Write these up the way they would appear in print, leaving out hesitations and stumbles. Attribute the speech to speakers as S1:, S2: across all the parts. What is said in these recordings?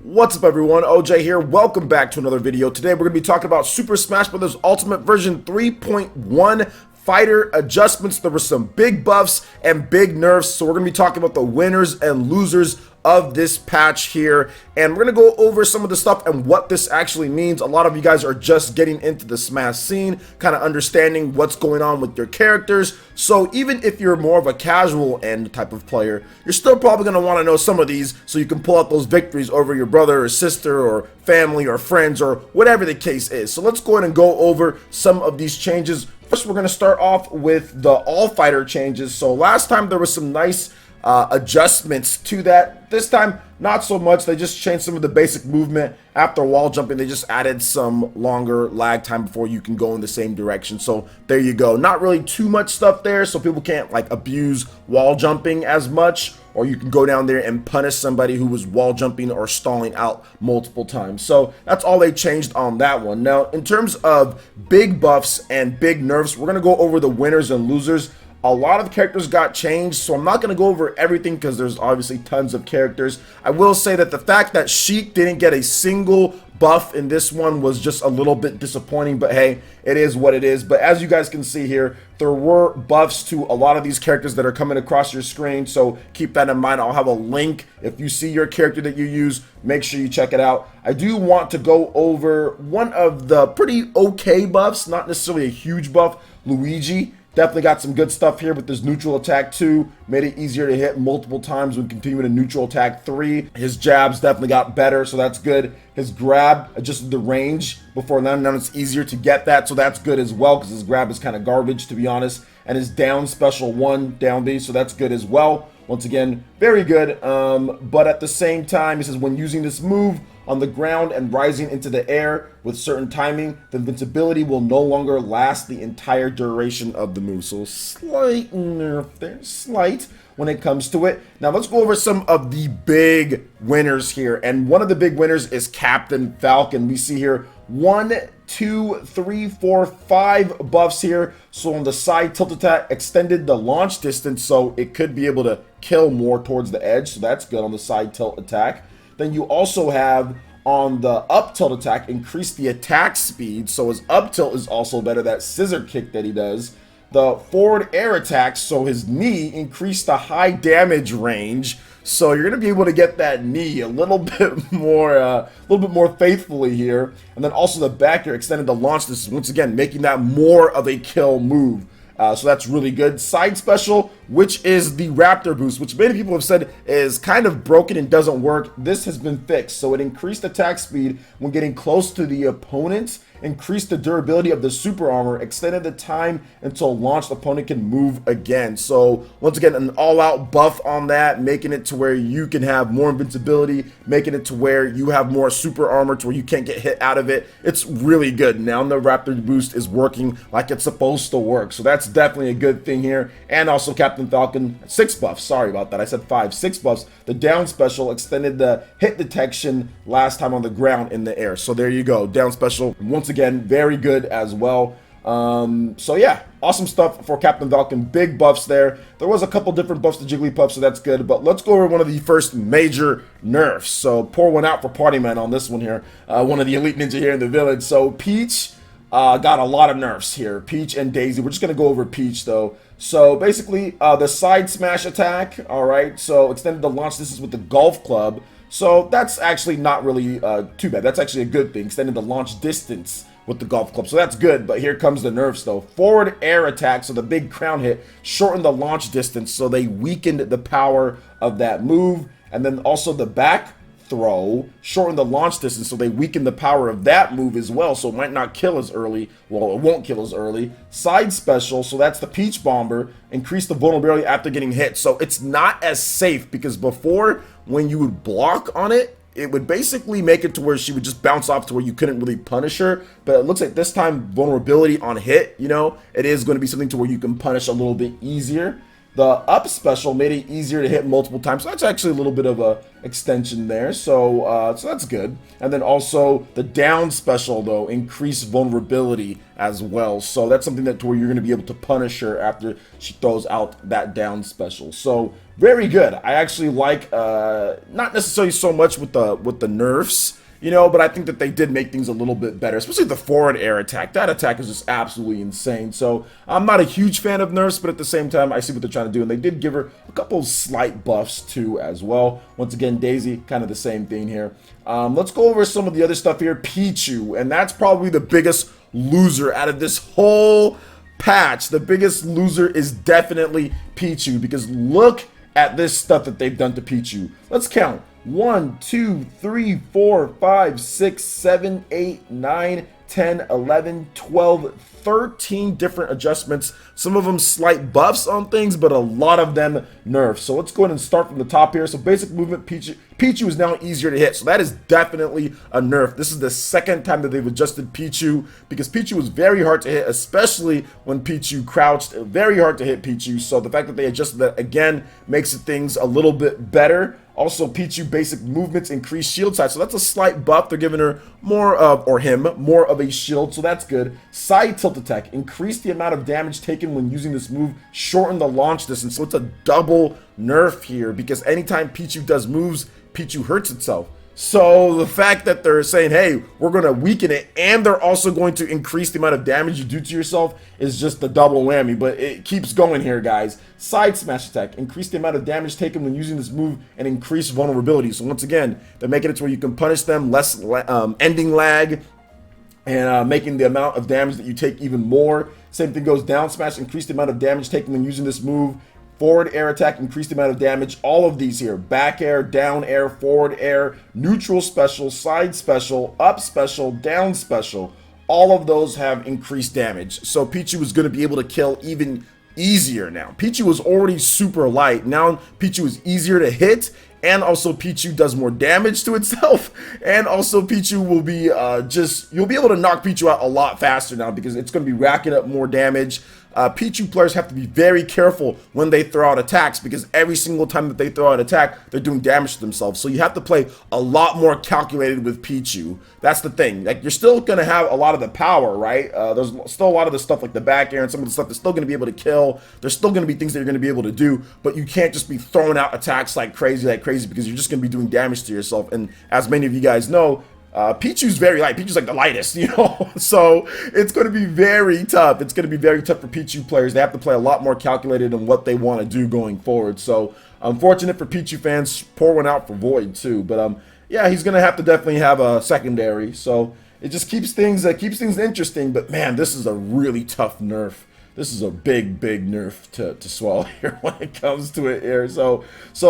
S1: What's up everyone, OJ here, welcome back to another video. Today we're going to be talking about Super Smash Bros. Ultimate version 3.1 fighter adjustments. There were some big buffs and big nerfs, so we're going to be talking about the winners and losers of this patch here, and we're going to go over some of the stuff and what this actually means. A lot of you guys are just getting into the Smash scene, kind of understanding what's going on with your characters, so even if you're more of a casual end type of player, you're still probably going to want to know some of these so you can pull out those victories over your brother or sister or family or friends or whatever the case is. So let's go ahead and go over some of these changes. First, we're going to start off with the all fighter changes. So last time there was some nice adjustments to that. This time, not so much. They just changed some of the basic movement. After wall jumping, they just added some longer lag time before you can go in the same direction. So there you go. Not really too much stuff there, so people can't like abuse wall jumping as much, or you can go down there and punish somebody who was wall jumping or stalling out multiple times. So that's all they changed on that one. Now, in terms of big buffs and big nerfs, we're going to go over the winners and losers. A lot of characters got changed, so I'm not going to go over everything because there's obviously tons of characters. I will say that the fact that Sheik didn't get a single buff in this one was just a little bit disappointing, but hey, it is what it is. But as you guys can see here, there were buffs to a lot of these characters that are coming across your screen, so keep that in mind. I'll have a link. If you see your character that you use, make sure you check it out. I do want to go over one of the pretty okay buffs, not necessarily a huge buff, Luigi. Definitely got some good stuff here with this neutral attack 2. Made it easier to hit multiple times when continuing a neutral attack 3. His jabs definitely got better, so that's good. His grab adjusted the range before now it's easier to get that, so that's good as well, because his grab is kind of garbage, to be honest. And his down special 1 down B, so that's good as well. Once again, very good. But at the same time, he says when using this move on the ground and rising into the air with certain timing, the invincibility will no longer last the entire duration of the move. So slight nerf there, slight when it comes to it. Now let's go over some of the big winners here. And one of the big winners is Captain Falcon. We see here 1, 2, 3, 4, 5 buffs here. So on the side tilt attack extended the launch distance, so it could be able to kill more towards the edge. So that's good on the side tilt attack. Then you also have on the up tilt attack increase the attack speed, so his up tilt is also better, that scissor kick that he does. The forward air attack, so his knee increased the high damage range, so you're gonna be able to get that knee a little bit more faithfully here. And then also the back air extended the launch distance, once again making that more of a kill move. So that's really good. Side special, which is the Raptor boost, which many people have said is kind of broken and doesn't work. This has been fixed. So it increased attack speed when getting close to the opponent, increased the durability of the super armor, extended the time until launched opponent can move again. So once again, an all-out buff on that, making it to where you can have more invincibility, making it to where you have more super armor to where you can't get hit out of it. It's really good. Now the Raptor boost is working like it's supposed to work. So that's definitely a good thing here. And also Captain Falcon, 6 buffs. Sorry about that. I said 5, 6 buffs. The down special extended the hit detection last time on the ground in the air. So there you go. Down special, once again, very good as well. So yeah, awesome stuff for Captain Falcon. Big buffs there. There was a couple different buffs to Jigglypuff, so that's good. But let's go over one of the first major nerfs. So pour one out for Party Man on this one here. One of the Elite Ninja here in the village. So Peach got a lot of nerfs here. Peach and Daisy. We're just going to go over Peach though. So basically, the side smash attack, alright, so extended the launch distance with the golf club. So that's actually not really too bad. That's actually a good thing, extended the launch distance with the golf club. So that's good, but here comes the nerfs though. Forward air attack, so the big crown hit, shortened the launch distance, so they weakened the power of that move. And then also the back throw shortened the launch distance, so they weaken the power of that move as well, so it might not kill as early. Well, it won't kill as early. Side special, so that's the Peach Bomber, increase the vulnerability after getting hit. So it's not as safe, because before when you would block on it, it would basically make it to where she would just bounce off to where you couldn't really punish her. But it looks like this time vulnerability on hit, you know, it is going to be something to where you can punish a little bit easier. The up special made it easier to hit multiple times. So that's actually a little bit of a extension there. So that's good. And then also the down special though, increased vulnerability as well. So that's something that to where you're going to be able to punish her after she throws out that down special. So very good. I actually like not necessarily so much with the nerfs, you know, but I think that they did make things a little bit better, especially the forward air attack. That attack is just absolutely insane. So I'm not a huge fan of nerfs, but at the same time, I see what they're trying to do. And they did give her a couple of slight buffs too as well. Once again, Daisy, kind of the same thing here. Let's go over some of the other stuff here. Pichu, and that's probably the biggest loser out of this whole patch. The biggest loser is definitely Pichu, because look at this stuff that they've done to Pichu. Let's count. 1, 2, 3, 4, 5, 6, 7, 8, 9, 10, 11, 12, 13 different adjustments. Some of them slight buffs on things, but a lot of them nerfs. So let's go ahead and start from the top here. So basic movement, Pichu is now easier to hit. So that is definitely a nerf. This is the second time that they've adjusted Pichu, because Pichu was very hard to hit, especially when Pichu crouched. Very hard to hit Pichu. So the fact that they adjusted that again makes things a little bit better. Also, Pichu basic movements increase shield size, so that's a slight buff. They're giving her more of, or him, more of a shield, so that's good. Side tilt attack, increase the amount of damage taken when using this move, shorten the launch distance. So it's a double nerf here, because anytime Pichu does moves, Pichu hurts itself. So the fact that they're saying, hey, we're going to weaken it, and they're also going to increase the amount of damage you do to yourself is just a double whammy. But it keeps going here, guys. Side smash attack, increase the amount of damage taken when using this move and increase vulnerability. So once again, they're making it to where you can punish them, less ending lag, and making the amount of damage that you take even more. Same thing goes down smash, increase the amount of damage taken when using this move. Forward air attack, increase the amount of damage. All of these here, back air, down air, forward air, neutral special, side special, up special, down special. All of those have increased damage. So Pichu is going to be able to kill even easier now. Pichu was already super light. Now Pichu is easier to hit, and also Pichu does more damage to itself. And also Pichu will be you'll be able to knock Pichu out a lot faster now, because it's going to be racking up more damage. Pichu players have to be very careful when they throw out attacks, because every single time that they throw out an attack, they're doing damage to themselves. So you have to play a lot more calculated with Pichu. That's the thing. Like, you're still going to have a lot of the power, right? There's still a lot of the stuff like the back air and some of the stuff that's still going to be able to kill. There's still going to be things that you're going to be able to do, but you can't just be throwing out attacks like crazy, because you're just going to be doing damage to yourself. And as many of you guys know, Pichu's very light. Pichu's like the lightest, you know, so it's going to be very tough. It's going to be very tough for Pichu players. They have to play a lot more calculated on what they want to do going forward. So unfortunate for Pichu fans. Pour one out for Void too. But yeah, he's going to have to definitely have a secondary. So it just keeps things interesting. But man, this is a really tough nerf. This is a big nerf to swallow here when it comes to it here. So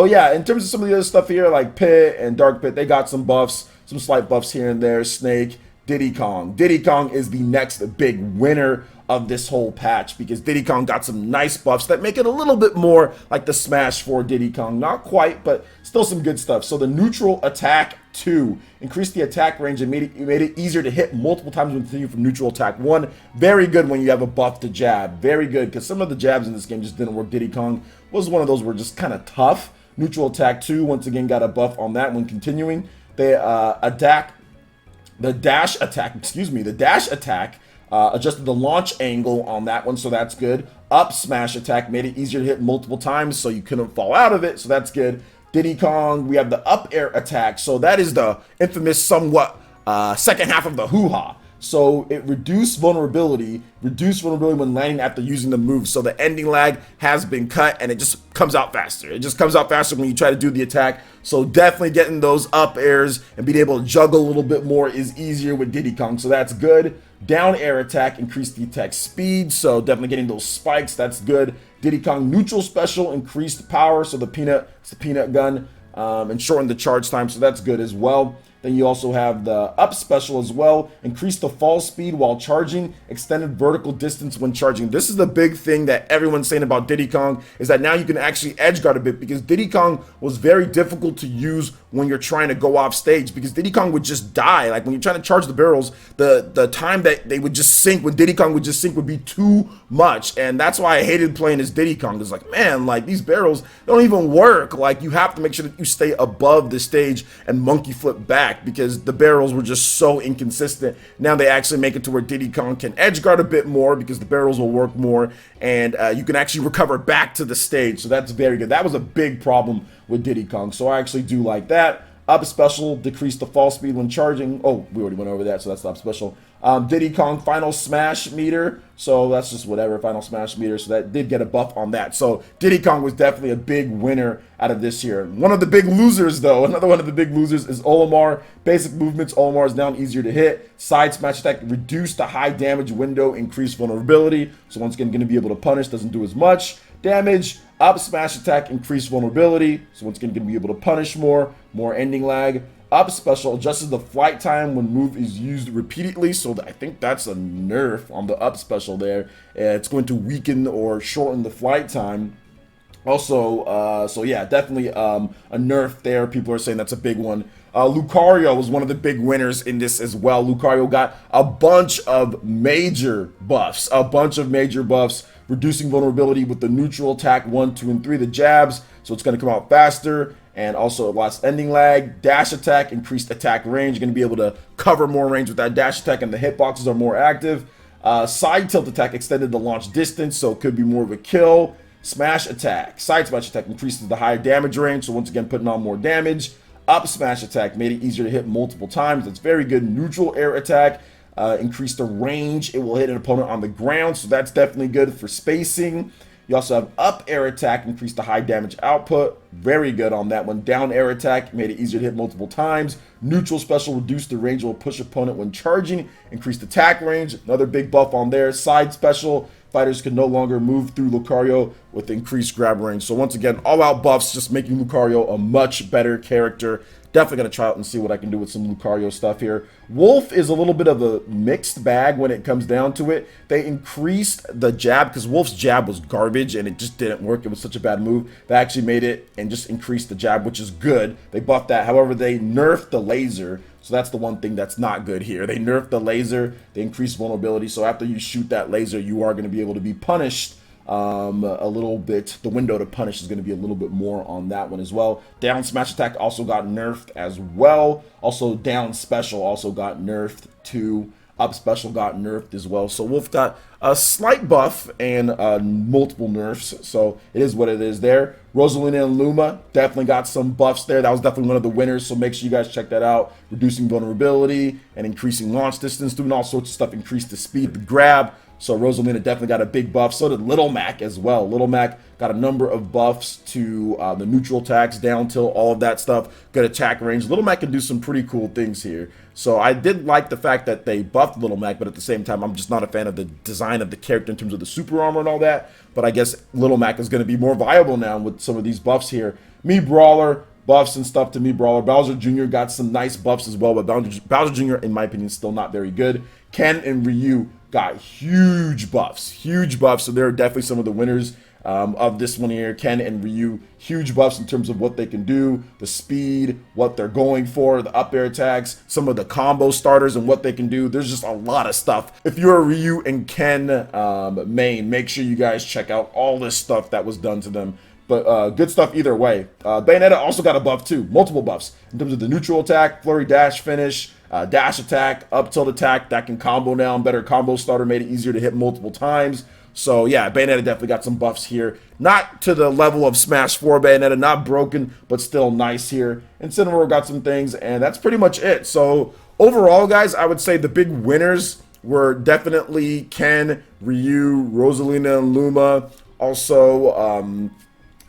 S1: yeah, in terms of some of the other stuff here, like Pit and Dark Pit, they got some buffs. Some slight buffs here and there. Snake, Diddy Kong. Diddy Kong is the next big winner of this whole patch, because Diddy Kong got some nice buffs that make it a little bit more like the Smash 4 Diddy Kong. Not quite, but still some good stuff. So the neutral attack 2 increased the attack range and made it easier to hit multiple times when continuing from neutral attack 1. Very good when you have a buff to jab. Very good, because some of the jabs in this game just didn't work. Diddy Kong was one of those were just kind of tough. Neutral attack 2 once again got a buff on that when continuing. They the dash attack adjusted the launch angle on that one, so that's good. Up smash attack made it easier to hit multiple times, so you couldn't fall out of it, so that's good. Diddy Kong, we have the up air attack, so that is the infamous somewhat second half of the hoo-ha. So it reduced vulnerability when landing after using the move. So the ending lag has been cut, and it just comes out faster. It just comes out faster when you try to do the attack. So definitely getting those up airs and being able to juggle a little bit more is easier with Diddy Kong. So that's good. Down air attack increased the attack speed. So definitely getting those spikes. That's good. Diddy Kong neutral special increased power. So it's the peanut gun, and shortened the charge time. So that's good as well. Then you also have the up special as well. Increase the fall speed while charging, extended vertical distance when charging. This is the big thing that everyone's saying about Diddy Kong, is that now you can actually edge guard a bit, because Diddy Kong was very difficult to use when you're trying to go off stage, because Diddy Kong would just die. Like when you're trying to charge the barrels, the time that they would just sink, when Diddy Kong would just sink, would be too much. And that's why I hated playing as Diddy Kong. It's like, man, like these barrels don't even work. Like you have to make sure that you stay above the stage and monkey flip back, because the barrels were just so inconsistent. Now they actually make it to where Diddy Kong can edge guard a bit more, because the barrels will work more, and you can actually recover back to the stage. So that's very good. That was a big problem with Diddy Kong, so I actually do like that. Up special, decrease the fall speed when charging. Oh, we already went over that, so that's the up special. Diddy Kong final smash meter, so that's just whatever, final smash meter, so that did get a buff on that. So Diddy Kong was definitely a big winner out of this year. One of the big losers though, another one of the big losers is Olimar. Basic movements, Olimar is down, easier to hit. Side smash attack, reduce the high damage window, increase vulnerability, so once again going to be able to punish, doesn't do as much damage. Up smash attack, increase vulnerability, so once again going to be able to punish more ending lag. Up special adjusts the flight time when move is used repeatedly, so I think that's a nerf on the up special there. It's going to weaken or shorten the flight time. Also, so yeah, definitely a nerf there. People are saying that's a big one. Lucario was one of the big winners in this as well. Lucario got a bunch of major buffs, reducing vulnerability with the neutral attack 1, 2, and 3, the jabs, so it's going to come out faster, and also less ending lag. Dash attack, increased attack range. You're going to be able to cover more range with that dash attack, and the hitboxes are more active. Side tilt attack extended the launch distance, so it could be more of a kill. Smash attack, side smash attack increases the higher damage range, so once again putting on more damage. Up smash attack made it easier to hit multiple times. That's very good. Neutral air attack increased the range. It will hit an opponent on the ground, so that's definitely good for spacing. You also have up air attack, increased the high damage output. Very good on that one. Down air attack made it easier to hit multiple times. Neutral special reduced the range, will push opponent when charging. Increased attack range. Another big buff on there. Side special, fighters can no longer move through Lucario with increased grab range. So once again, all out buffs, just making Lucario a much better character. Definitely going to try out and see what I can do with some Lucario stuff here. Wolf is a little bit of a mixed bag when it comes down to it. They increased the jab, because Wolf's jab was garbage and it just didn't work. It was such a bad move. They actually made it and just increased the jab, which is good. They buffed that. However, they nerfed the laser. So that's the one thing that's not good here. They nerfed the laser. They increased vulnerability. So after you shoot that laser, you are going to be able to be punished a little bit. The window to punish is going to be a little bit more on that one as well. Down smash attack also got nerfed as well. Also down special also got nerfed too. Up special got nerfed as well. So Wolf got a slight buff and multiple nerfs. So it is what it is there. Rosalina and Luma definitely got some buffs there. That was definitely one of the winners. So make sure you guys check that out. Reducing vulnerability and increasing launch distance, doing all sorts of stuff. Increase the speed, the grab. So Rosalina definitely got a big buff. So did Little Mac as well. Little Mac got a number of buffs to the neutral attacks, down tilt, all of that stuff. Good attack range. Little Mac can do some pretty cool things here. So I did like the fact that they buffed Little Mac, but at the same time, I'm just not a fan of the design of the character in terms of the super armor and all that. But I guess Little Mac is going to be more viable now with some of these buffs here. Mii Brawler, buffs and stuff to Mii Brawler. Bowser Jr. got some nice buffs as well, but Bowser Jr., in my opinion, is still not very good. Ken and Ryu got huge buffs, so they're definitely some of the winners of this one here. Ken and Ryu, huge buffs in terms of what they can do, the speed, what they're going for, the up air attacks, some of the combo starters and what they can do. There's just a lot of stuff. If you're a Ryu and Ken main, make sure you guys check out all this stuff that was done to them. But good stuff either way. Bayonetta also got a buff too, multiple buffs in terms of the neutral attack, flurry dash finish, dash attack, up tilt attack that can combo now. Better combo starter made it easier to hit multiple times. So yeah, Bayonetta definitely got some buffs here. Not to the level of Smash 4 Bayonetta, not broken, but still nice here. And Cinnamoroll got some things, and that's pretty much it. So overall, guys, I would say the big winners were definitely Ken, Ryu, Rosalina, and Luma. Also,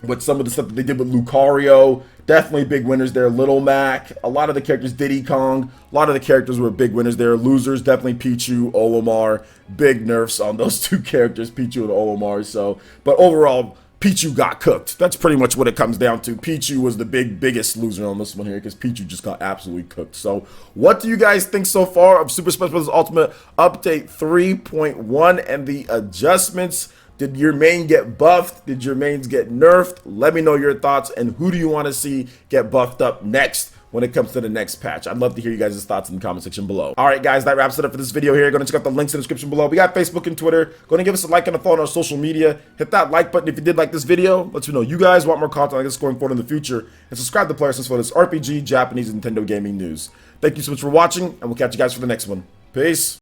S1: with some of the stuff that they did with Lucario, definitely big winners there. Little Mac, a lot of the characters, Diddy Kong, a lot of the characters were big winners there. Losers, definitely Pichu, Olimar, big nerfs on those two characters, Pichu and Olimar. So, but overall, Pichu got cooked. That's pretty much what it comes down to. Pichu was the biggest loser on this one here because Pichu just got absolutely cooked. So what do you guys think so far of Super Smash Bros. Ultimate Update 3.1 and the adjustments? Did your main get buffed? Did your mains get nerfed? Let me know your thoughts, and who do you want to see get buffed up next when it comes to the next patch? I'd love to hear you guys' thoughts in the comment section below. All right, guys, that wraps it up for this video here. Go and check out the links in the description below. We got Facebook and Twitter. Go and give us a like and a follow on our social media. Hit that like button if you did like this video. Let me know you guys want more content like this going forward in the future. And subscribe to PlayerEssence for this RPG, Japanese, and Nintendo gaming news. Thank you so much for watching, and we'll catch you guys for the next one. Peace.